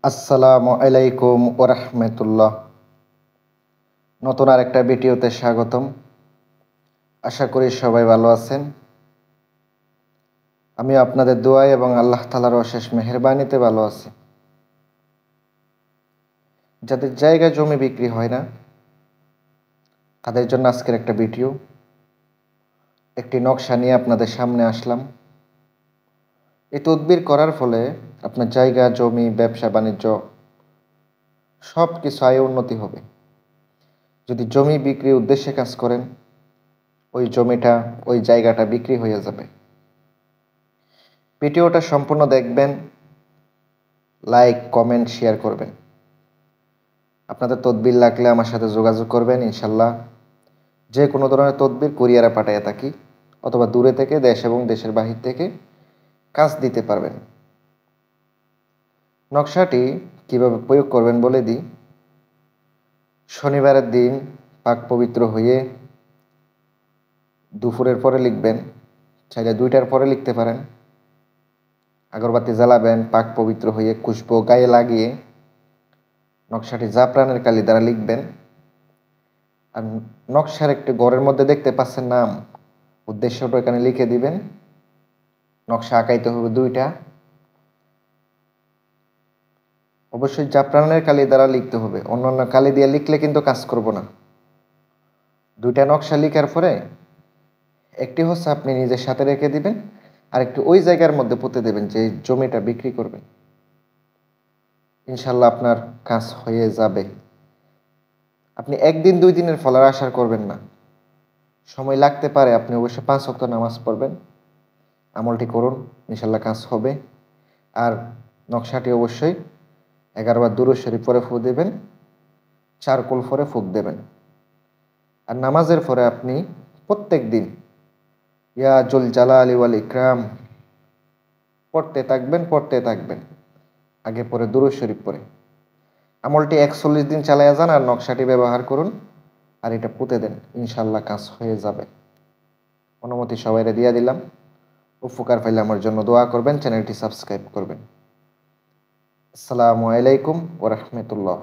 আসসালামু আলাইকুম ওরহমতুল্লাহ। নতুন আরেকটা ভিডিওতে স্বাগতম। আশা করি সবাই ভালো আছেন। আমি আপনাদের দোয়ায় এবং আল্লাহ তাআলার অশেষ মেহেরবানিতে ভালো আছি। যাদের জায়গা জমি বিক্রি হয় না তাদের জন্য আজকের একটা ভিডিও, একটি নকশা নিয়ে আপনাদের সামনে আসলাম। এই তদবির করার ফলে আপনার জায়গা জমি ব্যবসা বাণিজ্য সব কিছু আয় উন্নতি হবে। যদি জমি বিক্রির উদ্দেশ্যে কাজ করেন, ওই জমিটা ওই জায়গাটা বিক্রি হয়ে যাবে। ভিডিওটা সম্পূর্ণ দেখবেন, লাইক কমেন্ট শেয়ার করবেন। আপনাদের তদবির লাগলে আমার সাথে যোগাযোগ করবেন। ইনশাল্লাহ যে কোনো ধরনের তদবির কুরিয়ারে পাঠিয়ে থাকি, অথবা দূরে থেকে দেশ এবং দেশের বাহির থেকে কাজ দিতে পারবেন। নকশাটি কিভাবে প্রয়োগ করবেন বলে দিই। শনিবারের দিন পাক পবিত্র হয়ে দুপুরের পরে লিখবেন, চাইলে 2টার পরে লিখতে পারেন। আগরবাতি জ্বালাবেন, পাক পবিত্র হয়ে খুশবু গায়ে লাগিয়ে নকশাটি জাফরানের কালি দ্বারা লিখবেন। আর নকশার একটি ঘরের মধ্যে দেখতে পাচ্ছেন নাম, উদ্দেশ্যটা এখানে লিখে দিবেন। নকশা আঁকাইতে হবে 2টা। অবশ্যই জাফরানের কালি দ্বারা লিখতে হবে, অন্যান্য কালি দিয়ে লিখলে কিন্তু কাজ করব না। 2টা নকশা লিখার পরে একটি হচ্ছে আপনি নিজের সাথে রেখে দিবেন, আর একটু ওই জায়গার মধ্যে পুঁতে দেবেন যে জমিটা বিক্রি করবেন। ইনশাল্লাহ আপনার কাজ হয়ে যাবে। আপনি 1 দিন 2 দিনের ফলার আশা করবেন না, সময় লাগতে পারে। আপনি অবশ্যই 5 ওয়াক্ত নামাজ পড়বেন, আমলটি করুন, ইনশাল্লাহ কাজ হবে। আর নকশাটি অবশ্যই 11 বার দুরূদ শরীফ পরে ফু দেবেন, চারকোল পরে ফুঁক দেবেন। আর নামাজের পরে আপনি প্রত্যেক দিন ইয়া জুল জালালি ওয়াল ইকরাম পড়তে থাকবেন, আগে পরে দুরূদ শরীফ পরে। আমলটি 41 দিন চালায়া যান আর নকশাটি ব্যবহার করুন, আর এটা পুঁতে দেন, ইনশাল্লাহ কাজ হয়ে যাবে। অনুমতি সবাইরে দিয়া দিলাম। উপকার পাইলে আমার জন্য দোয়া করবেন, চ্যানেলটি সাবস্ক্রাইব করবেন। আসসালামু আলাইকুম ওয়া রাহমাতুল্লাহ।